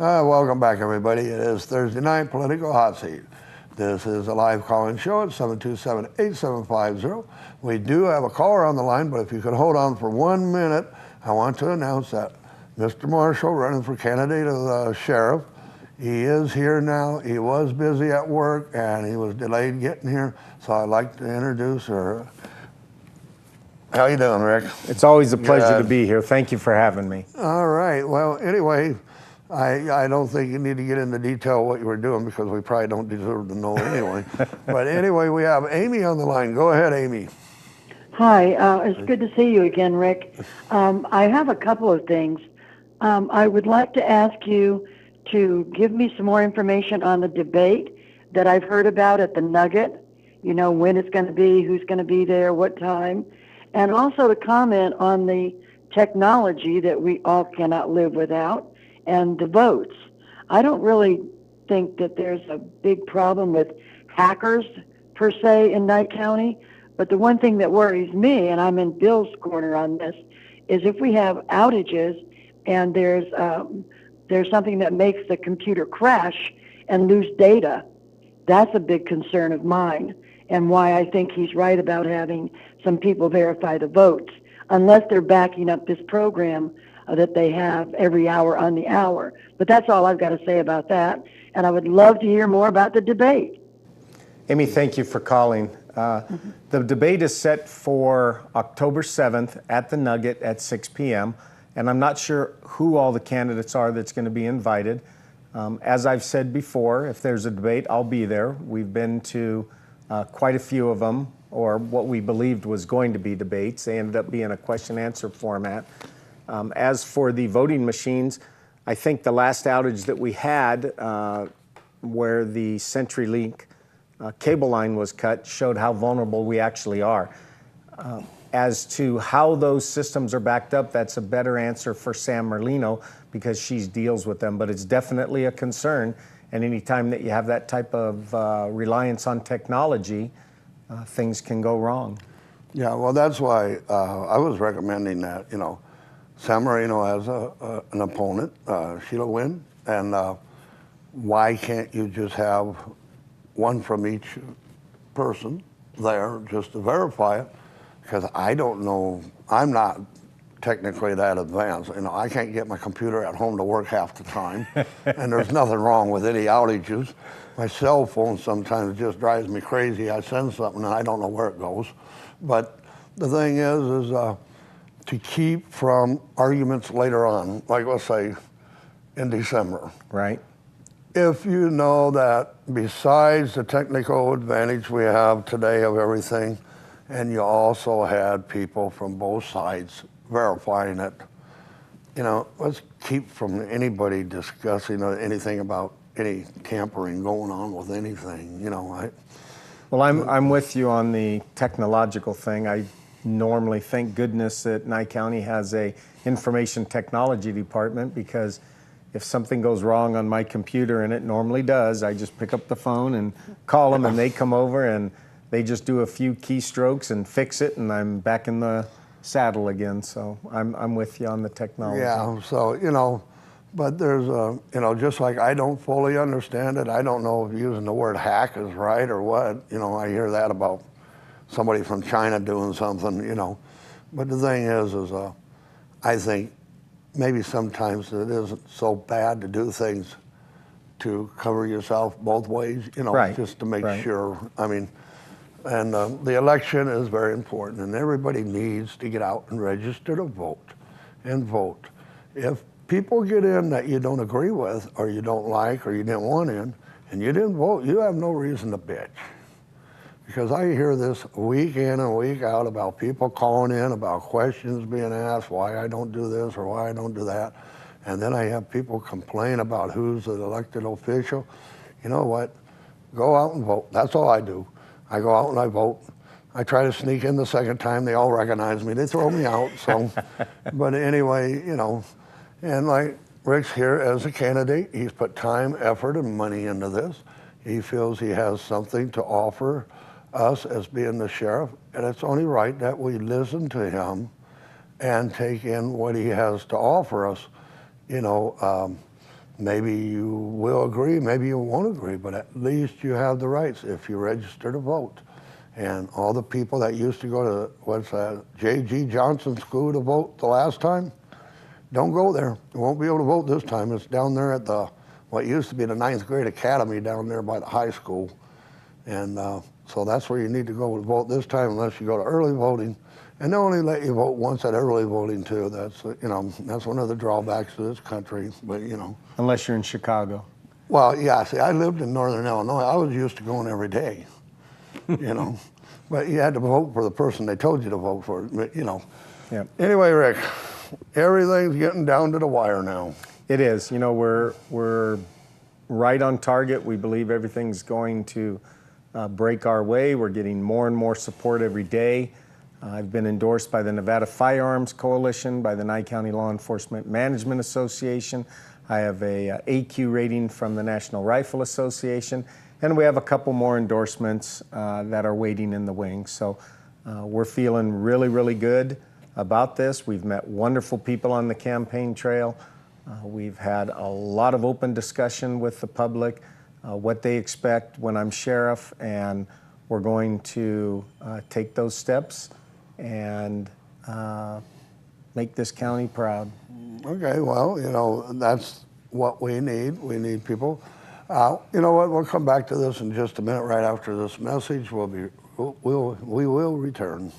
Welcome back, everybody. It is Thursday night, Political Hot Seat. This is a live call-in show at 727-8750. We do have a caller on the line, but if you could hold on for 1 minute, I want to announce that Mr. Marshall, running for candidate of sheriff, he is here now. He was busy at work, and he was delayed getting here, so I'd like to introduce her. How you doing, Rick? It's always a pleasure to be here. Thank you for having me. All right. Well, anyway, I don't think you need to get into detail what you were doing because we probably don't deserve to know anyway. But anyway, we have Amy on the line. Go ahead, Amy. Hi. It's good to see you again, Rick. I have a couple of things. I would like to ask you to give me some more information on the debate that I've heard about at the Nugget. You know, when it's going to be, who's going to be there, what time. And also to comment on the technology that we all cannot live without and the votes. I don't really think that there's a big problem with hackers per se in Nye County, but the one thing that worries me, and I'm in Bill's corner on this, is if we have outages and there's something that makes the computer crash and lose data, that's a big concern of mine, and why I think he's right about having some people verify the votes, unless they're backing up this program that they have every hour on the hour. But that's all I've got to say about that, and I would love to hear more about the debate. Amy, thank you for calling. The debate is set for October 7th at the Nugget at 6 p.m., and I'm not sure who all the candidates are that's going to be invited. As I've said before, if there's a debate, I'll be there. We've been to quite a few of them, or what we believed was going to be debates. They ended up being a question-answer format. As for the voting machines, I think the last outage that we had where the CenturyLink cable line was cut showed how vulnerable we actually are. As to how those systems are backed up, that's a better answer for Sam Merlino because she deals with them, but it's definitely a concern. And anytime that you have that type of reliance on technology, things can go wrong. Yeah, well, that's why I was recommending that, you know, Sam Marino has an opponent, Sheila Wynn, and why can't you just have one from each person there just to verify it? Because I don't know, I'm not technically that advanced. You know, I can't get my computer at home to work half the time, and there's nothing wrong with any outages. My cell phone sometimes just drives me crazy. I send something and I don't know where it goes. But the thing is to keep from arguments later on, like let's say in December. Right. If you know that besides the technical advantage we have today of everything, and you also had people from both sides verifying it, you know, let's keep from anybody discussing anything about any tampering going on with anything, you know. Well, I'm with you on the technological thing. I normally thank goodness that Nye County has a information technology department, because if something goes wrong on my computer, and it normally does, I just pick up the phone and call them, and they come over and they just do a few keystrokes and fix it, and I'm back in the saddle again. So I'm with you on the technology. Yeah, so, you know, but there's you know, just like I don't fully understand it, I don't know if using the word hack is right or what. You know, I hear that about somebody from China doing something, you know. But the thing is I think maybe sometimes it isn't so bad to do things to cover yourself both ways, you know, right. just to make right. sure. I mean, and the election is very important, and everybody needs to get out and register to vote and vote. If people get in that you don't agree with or you don't like or you didn't want in and you didn't vote, you have no reason to bitch. Because I hear this week in and week out about people calling in about questions being asked, why I don't do this or why I don't do that. And then I have people complain about who's an elected official. You know what? Go out and vote. That's all I do. I go out and I vote. I try to sneak in the second time. They all recognize me. They throw me out. So, but anyway, you know, and like Rick's here as a candidate. He's put time, effort, and money into this. He feels he has something to offer us as being the sheriff, and it's only right that we listen to him and take in what he has to offer us. You know, maybe you will agree, maybe you won't agree, but at least you have the rights if you register to vote. And all the people that used to go to, what's that, J.G. Johnson School to vote the last time, don't go there. You won't be able to vote this time. It's down there at the, what used to be the 9th grade academy down there by the high school. And so that's where you need to go to vote this time unless you go to early voting. And they only let you vote once at early voting too. That's, you know, that's one of the drawbacks of this country, but you know. Unless you're in Chicago. Well, yeah, see, I lived in Northern Illinois. I was used to going every day, you know. But you had to vote for the person they told you to vote for, but, you know. Yep. Anyway, Rick, everything's getting down to the wire now. It is. You know, we're right on target. We believe everything's going to break our way. We're getting more and more support every day. I've been endorsed by the Nevada Firearms Coalition, by the Nye County Law Enforcement Management Association. I have a AQ rating from the National Rifle Association, and we have a couple more endorsements that are waiting in the wings. So we're feeling really, really good about this. We've met wonderful people on the campaign trail. We've had a lot of open discussion with the public, what they expect when I'm sheriff, and we're going to take those steps and make this county proud. Okay, well, you know, that's what we need. We need people. You know what? We'll come back to this in just a minute. Right after this message, we will return.